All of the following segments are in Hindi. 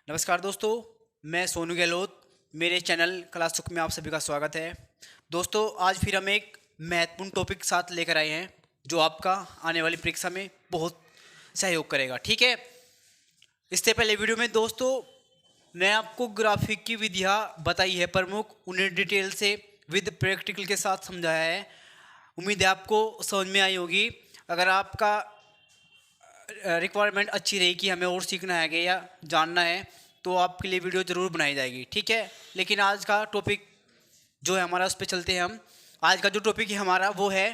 नमस्कार दोस्तों, मैं सोनू गहलोत। मेरे चैनल क्लास सुख में आप सभी का स्वागत है। दोस्तों, आज फिर हम एक महत्वपूर्ण टॉपिक साथ लेकर आए हैं जो आपका आने वाली परीक्षा में बहुत सहयोग करेगा। ठीक है, इससे पहले वीडियो में दोस्तों मैं आपको ग्राफिक की विधियाँ बताई है प्रमुख, उन्हें डिटेल से विद प्रैक्टिकल के साथ समझाया है। उम्मीद है आपको समझ में आई होगी। अगर आपका रिक्वायरमेंट अच्छी रही कि हमें और सीखना है या जानना है तो आपके लिए वीडियो ज़रूर बनाई जाएगी। ठीक है, लेकिन आज का टॉपिक जो है हमारा, उस पर चलते हैं हम। आज का जो टॉपिक है हमारा वो है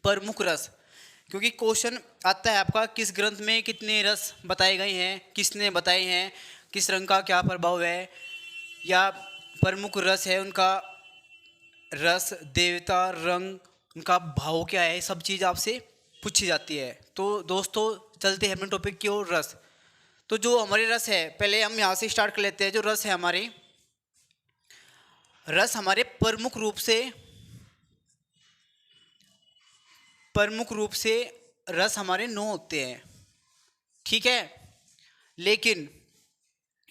प्रमुख रस। क्योंकि क्वेश्चन आता है आपका, किस ग्रंथ में कितने रस बताए गए हैं, किसने बताए हैं, किस रंग का क्या प्रभाव है, या प्रमुख रस है उनका रस, देवता, रंग, उनका भाव क्या है, सब चीज़ आपसे पूछी जाती है। तो दोस्तों चलते हैं अपने टॉपिक की ओर, रस। तो जो हमारे रस है, पहले हम यहाँ से स्टार्ट कर लेते हैं। जो रस है हमारे, रस हमारे प्रमुख रूप से रस हमारे 9 होते हैं। ठीक है, लेकिन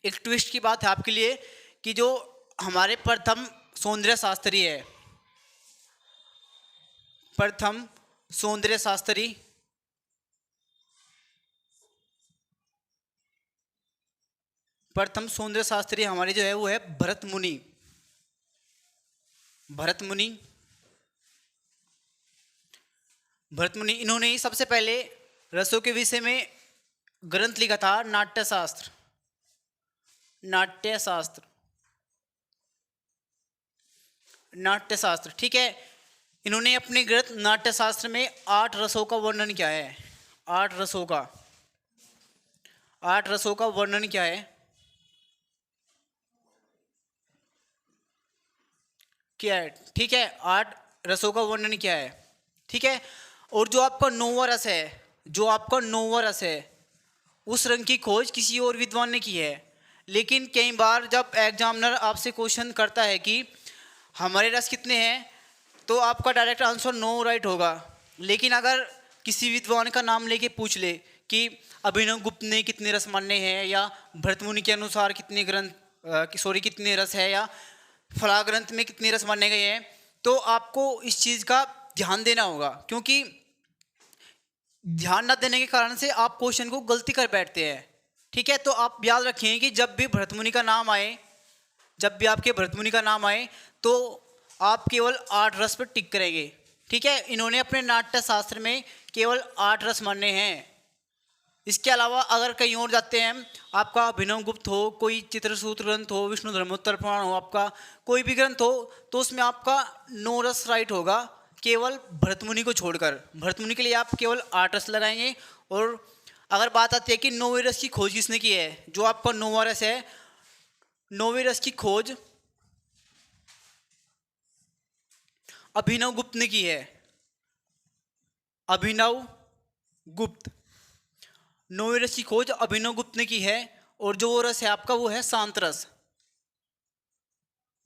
एक ट्विस्ट की बात है आपके लिए कि जो हमारे प्रथम सौंदर्य शास्त्री है, प्रथम सौंदर्य शास्त्री, प्रथम सौंदर्य शास्त्री हमारे जो है वो है भरत मुनि। भरत मुनि, भरत मुनि, इन्होंने ही सबसे पहले रसों के विषय में ग्रंथ लिखा था, नाट्यशास्त्र। नाट्यशास्त्र, नाट्यशास्त्र। ठीक है, इन्होंने अपने ग्रंथ नाट्यशास्त्र में 8 रसों का वर्णन किया है। 8 रसों का, 8 रसों का वर्णन क्या है, क्या है? ठीक है, 8 रसों का वर्णन क्या है। ठीक है, और जो आपका 9वां रस है, जो आपका 9वां रस है, उस रंग की खोज किसी और विद्वान ने की है। लेकिन कई बार जब एग्जामिनर आपसे क्वेश्चन करता है कि हमारे रस कितने हैं, तो आपका डायरेक्ट आंसर 9 राइट होगा। लेकिन अगर किसी विद्वान का नाम लेके पूछ ले कि अभिनव गुप्त ने कितने रस माने हैं, या भरतमुनि के अनुसार कितने कितने रस है, या फला ग्रंथ में कितने रस माने गए हैं, तो आपको इस चीज़ का ध्यान देना होगा। क्योंकि ध्यान न देने के कारण से आप क्वेश्चन को गलती कर बैठते हैं। ठीक है, तो आप याद रखें कि जब भी भरतमुनि का नाम आए, जब भी आपके भरतमुनि का नाम आए, तो आप केवल 8 रस पर टिक करेंगे। ठीक है, इन्होंने अपने नाट्य शास्त्र में केवल 8 रस माने हैं। इसके अलावा अगर कहीं और जाते हैं, आपका अभिनव गुप्त हो, कोई चित्रसूत्र ग्रंथ हो, विष्णु धर्मोत्तर पुराण हो, आपका कोई भी ग्रंथ हो, तो उसमें आपका 9 रस राइट होगा, केवल भरतमुनि को छोड़कर। भरतमुनि के लिए आप केवल 8 रस लगाएंगे। और अगर बात आती है कि 9वें रस की खोज किसने की है, जो आपका 9वां रस है, 9वें रस की खोज अभिनव गुप्त ने की है। अभिनव गुप्त, 9वें रस की खोज अभिनव गुप्त ने की है। और जो वो रस है आपका, वो है शांत रस।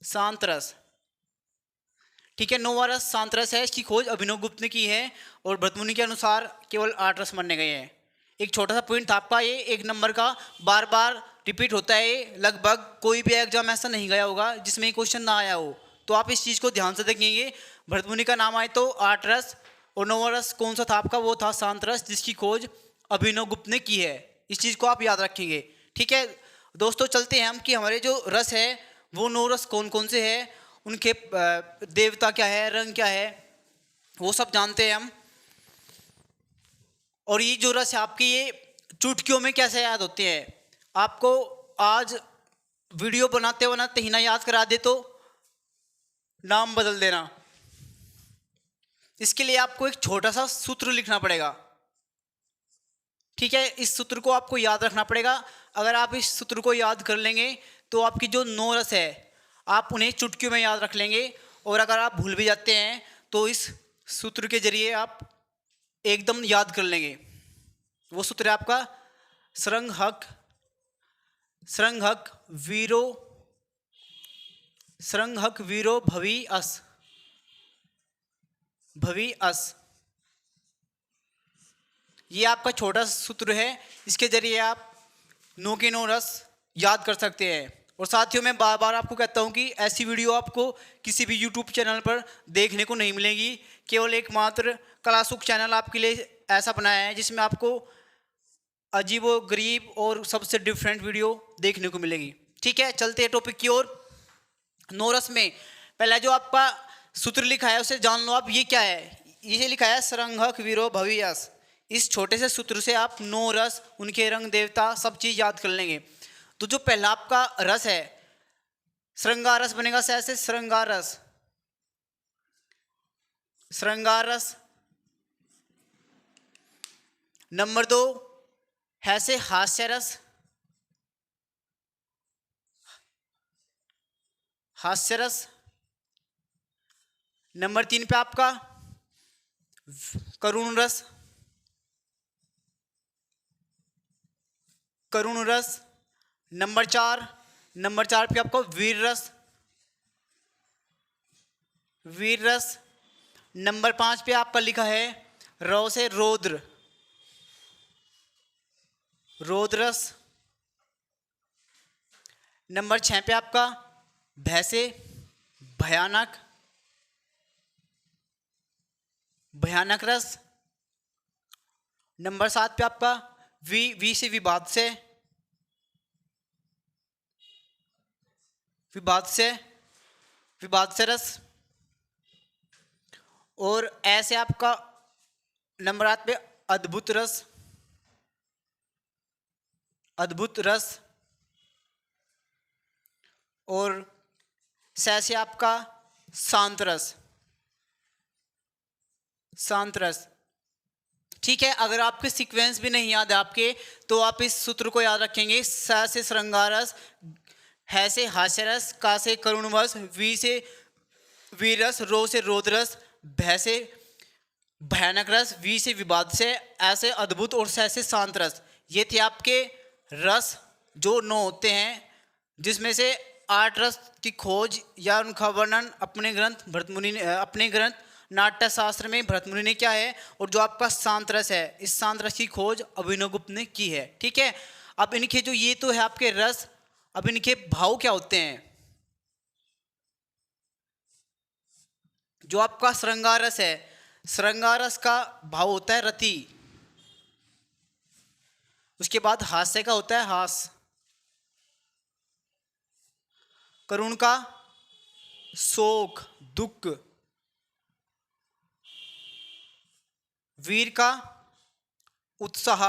शांत रस, ठीक है, 9वां रस शांत रस है, इसकी खोज अभिनव गुप्त ने की है। और भरतमुनि के अनुसार केवल 8 रस माने गए हैं। एक छोटा सा पॉइंट था आपका, ये 1 नंबर का बार बार रिपीट होता है। लगभग कोई भी एग्जाम ऐसा नहीं गया होगा जिसमें ये क्वेश्चन ना आया हो। तो आप इस चीज़ को ध्यान से देखेंगे। भरतमुनि का नाम आए तो 8 रस, और 9वां रस कौन सा था आपका, वो था शांत रस, जिसकी खोज अभिनव गुप्त ने की है। इस चीज़ को आप याद रखेंगे। ठीक है दोस्तों, चलते हैं हम कि हमारे जो रस है वो 9 रस कौन कौन से हैं, उनके देवता क्या है, रंग क्या है, वो सब जानते हैं हम। और ये जो रस है आपकी, ये चुटकियों में कैसे याद होते हैं। आपको आज वीडियो बनाते बनाते ही ना याद करा दे तो नाम बदल देना। इसके लिए आपको एक छोटा सा सूत्र लिखना पड़ेगा। ठीक है, इस सूत्र को आपको याद रखना पड़ेगा। अगर आप इस सूत्र को याद कर लेंगे तो आपकी जो 9 रस है आप उन्हें चुटकियों में याद रख लेंगे। और अगर आप भूल भी जाते हैं तो इस सूत्र के जरिए आप एकदम याद कर लेंगे। वो सूत्र है आपका सरंघक, सरंघक वीरो, सरंघक वीरो भवी अस, भवी अस। ये आपका छोटा सूत्र है, इसके जरिए आप 9 के 9 रस याद कर सकते हैं। और साथियों मैं बार बार आपको कहता हूं कि ऐसी वीडियो आपको किसी भी यूट्यूब चैनल पर देखने को नहीं मिलेगी। केवल एकमात्र क्लासुक चैनल आपके लिए ऐसा बनाया है जिसमें आपको अजीबो गरीब और सबसे डिफरेंट वीडियो देखने को मिलेगी। ठीक है, चलते हैं टॉपिक की ओर। नोरस में पहला जो आपका सूत्र लिखा है उसे जान लो आप, ये क्या है। ये लिखा है सरंघक वीरो भवियस। इस छोटे से सूत्र से आप नौ रस, उनके रंग देवता, सब चीज याद कर लेंगे। तो जो पहला आपका रस है श्रृंगार रस बनेगा से श्रृंगार रस, श्रृंगार रस। नंबर 2 है से हास्य रस, हास्य रस। नंबर 3 पे आपका करुण रस, करुण रस। नंबर 4 पे आपको वीर रस, वीर रस। नंबर 5 पे आपका लिखा है रौ से रौद्र, रौद्र रस। नंबर 6 पे आपका भय से भयानक, भयानक रस। नंबर 7 पे आपका वी से विवाद से, विवाद से, विवाद से रस। और ऐसे आपका नंबर 8 पे अद्भुत रस, अद्भुत रस। और से आपका शांत रस, शांत रस। ठीक है, अगर आपके सीक्वेंस भी नहीं याद है आपके, तो आप इस सूत्र को याद रखेंगे। स से श्रृंगार रस, है से हास्य रस, का से करुण रस, वी से वीर रस, रो से रौद्र रस, भय से भयानक रस, वी से विवाद से, ऐसे अद्भुत, और से शांत रस। ये थे आपके रस जो 9 होते हैं, जिसमें से 8 रस की खोज या उनका वर्णन अपने ग्रंथ भरतमुनि ने, अपने ग्रंथ नाट्य शास्त्र में भरतमुनि ने क्या है। और जो आपका शांत रस है, इस शांत रस की खोज अभिनवगुप्त ने की है। ठीक है, अब इनके जो ये तो है आपके रस, अब इनके भाव क्या होते हैं। जो आपका श्रृंगार रस है, श्रृंगार रस का भाव होता है रति। उसके बाद हास्य का होता है हास, करुण का शोक दुख, वीर का उत्साह,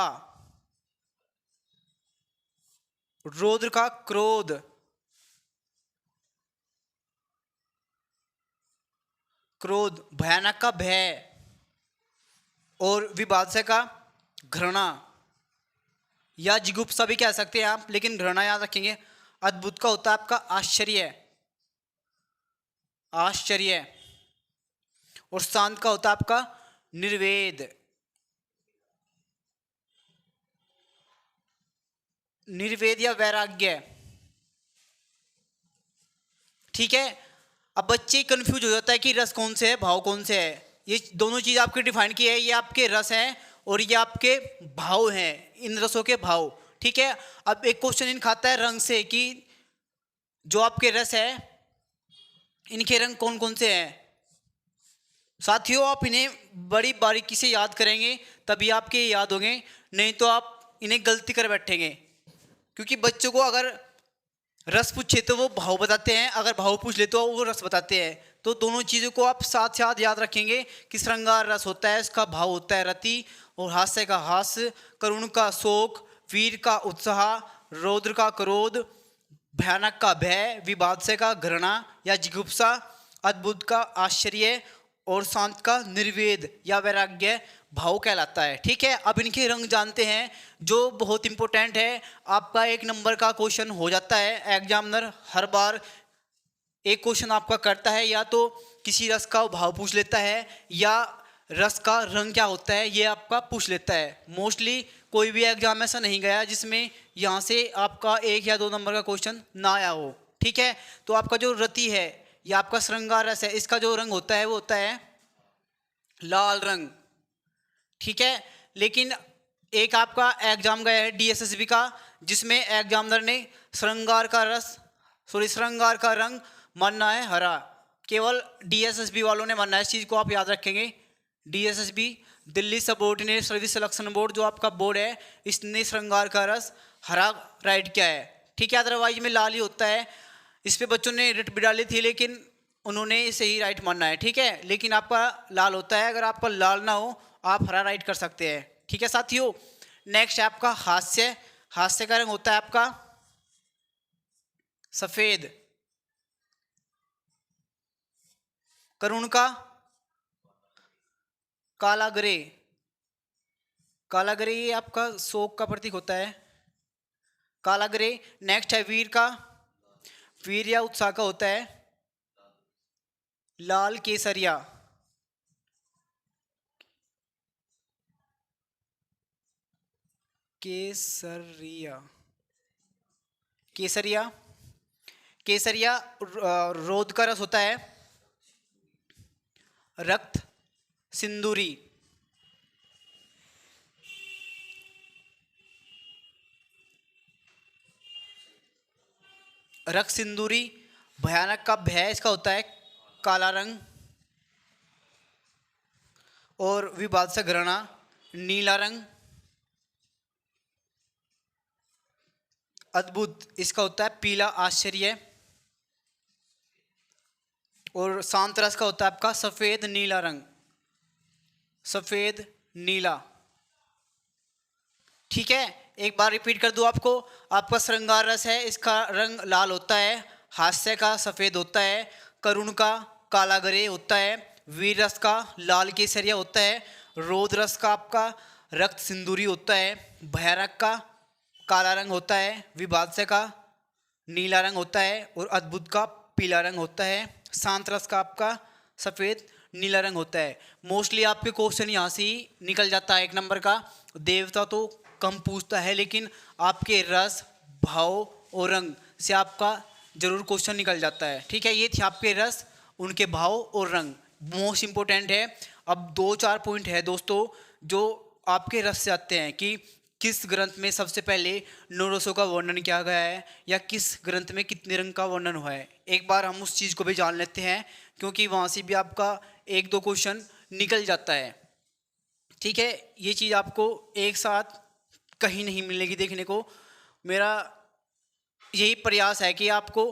रौद्र का क्रोध, क्रोध, भयानक का भय, और विवादस्य का घृणा या जिगुप्सा भी कह सकते हैं आप, लेकिन घृणा याद रखेंगे। अद्भुत का होता है आपका आश्चर्य, आश्चर्य। और शांत का होता है आपका निर्वेद, निर्वेद या वैराग्य। ठीक है, अब बच्चे कंफ्यूज हो जाता है कि रस कौन से है, भाव कौन से है। ये दोनों चीज आपके डिफाइन की है, ये आपके रस हैं और ये आपके भाव हैं, इन रसों के भाव। ठीक है, अब एक क्वेश्चन इन खाता है रंग से कि जो आपके रस है इनके रंग कौन कौन से हैं। साथियों आप इन्हें बड़ी बारीकी से याद करेंगे तभी आपके याद होंगे, नहीं तो आप इन्हें गलती कर बैठेंगे। क्योंकि बच्चों को अगर रस पूछे तो वो भाव बताते हैं, अगर भाव पूछ ले तो वो रस बताते हैं। तो दोनों चीज़ों को आप साथ साथ याद रखेंगे कि श्रृंगार रस होता है, इसका भाव होता है रति, और हास्य का हास्य, करुण का शोक, वीर का उत्साह, रौद्र का क्रोध, भयानक का भय, विवादस्य का घृणा या जिगुप्सा, अद्भुत का आश्चर्य, और शांत का निर्वेद या वैराग्य भाव कहलाता है। ठीक है, अब इनके रंग जानते हैं जो बहुत इंपॉर्टेंट है। आपका 1 नंबर का क्वेश्चन हो जाता है, एग्जामिनर हर बार एक क्वेश्चन आपका करता है, या तो किसी रस का भाव पूछ लेता है या रस का रंग क्या होता है ये आपका पूछ लेता है। मोस्टली कोई भी एग्जाम ऐसा नहीं गया जिसमें यहाँ से आपका 1 या 2 नंबर का क्वेश्चन ना आया हो। ठीक है, तो आपका जो रति है या आपका श्रृंगार रस है, इसका जो रंग होता है वो होता है लाल रंग। ठीक है, लेकिन एक आपका एग्जाम गया है DSSB का, जिसमें एग्जामिनर ने श्रृंगार का रंग मानना है हरा। केवल डीएसएसबी वालों ने मानना है, इस चीज को आप याद रखेंगे। DSSB Delhi subordinate service selection board जो आपका बोर्ड है, इसने श्रृंगार का रस हरा राइट किया है, ठीक है। अदरवाइज में लाल ही होता है। इस पे बच्चों ने रिट भी डाली थी, लेकिन उन्होंने इसे ही राइट मानना है, ठीक है। लेकिन आपका लाल होता है, अगर आपका लाल ना हो आप हरा राइट कर सकते हैं, ठीक है साथियों। नेक्स्ट है आपका हास्य। हास्य का रंग होता है आपका सफेद। करुण का काला ग्रे। काला ग्रे ये आपका शोक का प्रतीक होता है, काला ग्रे। नेक्स्ट है वीर का, वीर या उत्साह का होता है लाल केसरिया। केसरिया, केसरिया, केसरिया रोध का रस होता है रक्त सिंदूरी। रक्त सिंदूरी। भयानक का भय इसका होता है काला रंग। और विवाद से घृणा नीला रंग। अद्भुत इसका होता है पीला आश्चर्य। और शांत रस का होता है आपका सफेद नीला रंग, सफेद नीला, ठीक है। एक बार रिपीट कर दूं आपको, आपका श्रृंगार रस है, इसका रंग लाल होता है, हास्य का सफेद होता है, करुण का काला ग्रे होता है, वीर रस का लाल केसरिया होता है, रोध रस का आपका रक्त सिंदूरी होता है, भयानक का काला रंग होता है, विभाज्य का नीला रंग होता है और अद्भुत का पीला रंग होता है, शांत रस का आपका सफेद नीला रंग होता है। मोस्टली आपके क्वेश्चन यहाँ से ही निकल जाता है। एक नंबर का देवता तो कम पूछता है, लेकिन आपके रस भाव और रंग से आपका जरूर क्वेश्चन निकल जाता है, ठीक है। ये थे आपके रस, उनके भाव और रंग मोस्ट इंपोर्टेंट है। अब 2-4 पॉइंट है दोस्तों जो आपके रस से आते हैं कि किस ग्रंथ में सबसे पहले 9 रसों का वर्णन किया गया है, या किस ग्रंथ में कितने रंग का वर्णन हुआ है। एक बार हम उस चीज़ को भी जान लेते हैं, क्योंकि वहाँ से भी आपका 1-2 क्वेश्चन निकल जाता है, ठीक है। ये चीज़ आपको एक साथ कहीं नहीं मिलेगी देखने को। मेरा यही प्रयास है कि आपको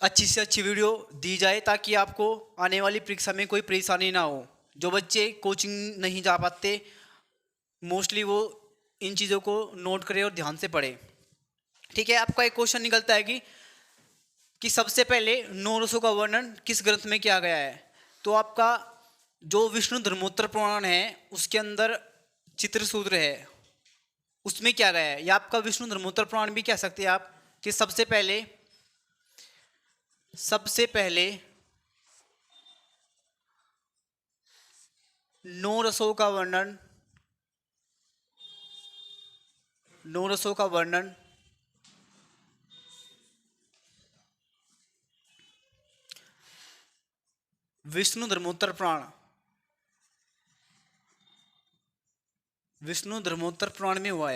अच्छी से अच्छी वीडियो दी जाए, ताकि आपको आने वाली परीक्षा में कोई परेशानी ना हो। जो बच्चे कोचिंग नहीं जा पाते, मोस्टली वो इन चीज़ों को नोट करें और ध्यान से पढ़े, ठीक है। आपका एक क्वेश्चन निकलता है कि सबसे पहले 9 रसों का वर्णन किस ग्रंथ में किया गया है। तो आपका जो विष्णु धर्मोत्तर पुराण है उसके अंदर चित्रसूत्र है, उसमें क्या गया है, या आपका विष्णु धर्मोत्तर पुराण भी कह सकते हैं आप, कि सबसे पहले 9 रसों का वर्णन, 9 रसों का वर्णन विष्णु धर्मोत्तर पुराण, विष्णु धर्मोत्तर पुराण में हुआ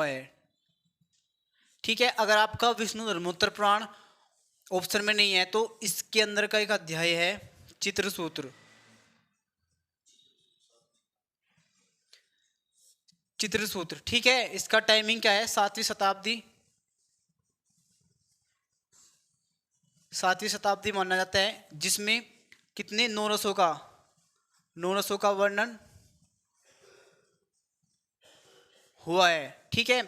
है, ठीक है। अगर आपका विष्णु धर्मोत्तर पुराण ऑप्शन में नहीं है तो इसके अंदर का एक अध्याय है चित्रसूत्र। चित्रसूत्र, ठीक है। इसका टाइमिंग क्या है, 7वीं शताब्दी, 7वीं शताब्दी माना जाता है, जिसमें कितने 9 रसों का वर्णन हुआ है, ठीक है।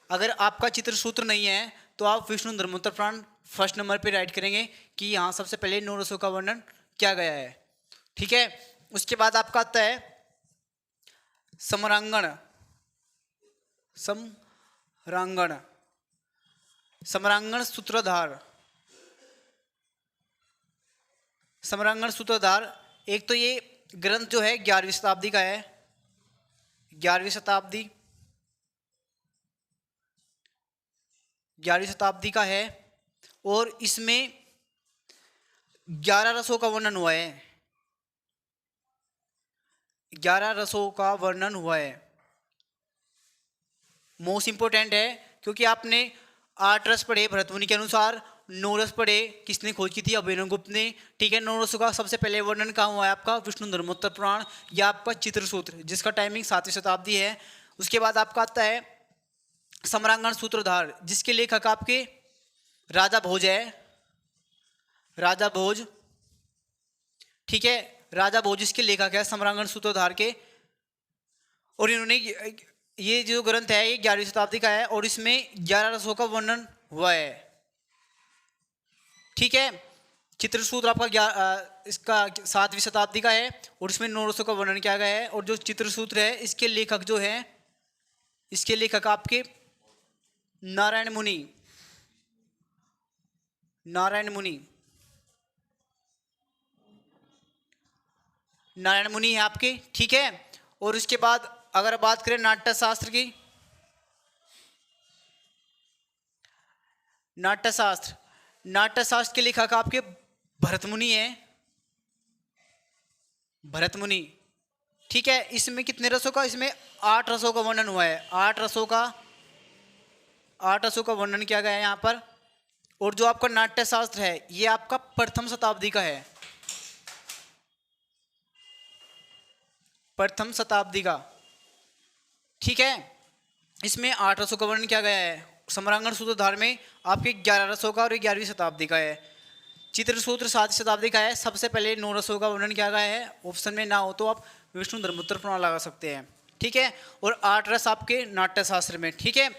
अगर आपका चित्रसूत्र नहीं है तो आप विष्णु धर्मोत्तर पुराण फर्स्ट नंबर पे राइट करेंगे कि यहाँ सबसे पहले 9 रसों का वर्णन किया गया है, ठीक है। उसके बाद आपका आता है समरांगण। समरांगण सूत्रधार। समरांगण सूत्रधार, एक तो ये ग्रंथ जो है 11वीं शताब्दी का है, 11वीं शताब्दी का है, और इसमें 11 रसों का वर्णन हुआ है। 11 रसों का वर्णन हुआ है। मोस्ट इंपोर्टेंट है क्योंकि आपने 8 रस पढ़े भरत मुनि के अनुसार, 9 रस पढ़े किसने खोज की थी, अभिनवगुप्त ने। ठीक है, 9 रसों का सबसे पहले वर्णन कहाँ हुआ है आपका, विष्णु धर्मोत्तर पुराण या आपका चित्रसूत्र, जिसका टाइमिंग 7वीं शताब्दी है। उसके बाद आपका आता है सम्रांगण सूत्रधार, जिसके लेखक आपके राजा भोज है, राजा भोज। ठीक है, राजा भोज इसके लेखक है सम्रांगण सूत्रधार के। और इन्होंने ये जो ग्रंथ है ये 11वीं शताब्दी का है और इसमें 11 रसों का वर्णन हुआ है। ठीक है, चित्रसूत्र आपका इसका 7वीं शताब्दी का है और इसमें 9 रसों का वर्णन किया गया है। और जो चित्रसूत्र है इसके लेखक जो है, इसके लेखक आपके नारायण मुनि, नारायण मुनि, नारायण मुनि है आपके। ठीक है, और उसके बाद अगर बात करें नाट्य शास्त्र की, नाट्य शास्त्र, नाट्य शास्त्र के लेखक आपके भरत मुनि है, भरत मुनि। ठीक है, इसमें कितने रसों का, इसमें 8 रसों का वर्णन हुआ है, 8 रसों का, 8 रसों का वर्णन किया गया है यहाँ पर। और जो आपका नाट्य शास्त्र है ये आपका प्रथम शताब्दी का है, प्रथम शताब्दी का। ठीक है, इसमें 8 रसों का वर्णन किया गया है। सम्रांगण सूत्रधार में आपके 11 रसों का और 11वीं शताब्दी का है। चित्रसूत्र 7वीं शताब्दी का है। सबसे पहले 9 रसों का वर्णन किया गया है। ऑप्शन में ना हो तो आप विष्णु धर्मोत्तर पुराण लगा सकते हैं। ठीक है, और 8 रस आपके नाट्य शास्त्र में। ठीक है,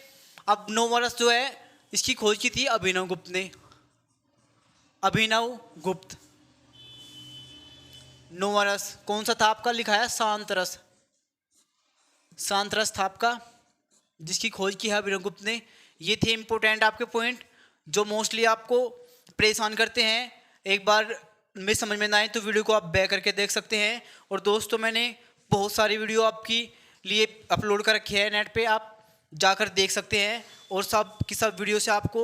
अब 9वां रस जो है इसकी खोज की थी अभिनव गुप्त ने, अभिनव गुप्त। 9वां रस कौन सा था आपका, लिखा है शांत रस, शांत रस था आपका, जिसकी खोज की है अभिनव गुप्त ने। ये थे इंपोर्टेंट आपके पॉइंट जो मोस्टली आपको परेशान करते हैं। एक बार में समझ में ना आए तो वीडियो को आप बैक करके देख सकते हैं। और दोस्तों मैंने बहुत सारी वीडियो आपकी लिए अपलोड कर रखी है नेट पे, आप जाकर देख सकते हैं। और सब की सब वीडियो से आपको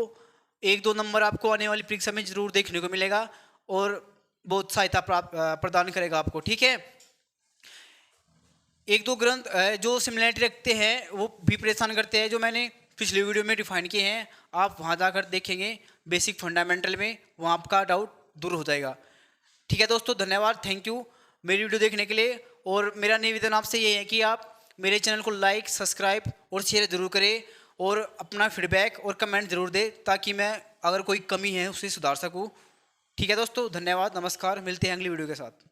1-2 नंबर आपको आने वाली परीक्षा में जरूर देखने को मिलेगा और बहुत सहायता प्रदान करेगा आपको। ठीक है, 1-2 ग्रंथ जो सिमिलरिटी रखते हैं वो भी परेशान करते हैं, जो मैंने पिछले वीडियो में डिफाइन किए हैं। आप वहाँ जाकर देखेंगे बेसिक फंडामेंटल में, वहाँ आपका डाउट दूर हो जाएगा। ठीक है दोस्तों, धन्यवाद, थैंक यू मेरी वीडियो देखने के लिए। और मेरा निवेदन आपसे ये है कि आप मेरे चैनल को लाइक, सब्सक्राइब और शेयर जरूर करें और अपना फीडबैक और कमेंट जरूर दें ताकि मैं अगर कोई कमी है उसे सुधार सकूँ। ठीक है दोस्तों, धन्यवाद, नमस्कार, मिलते हैं अगली वीडियो के साथ।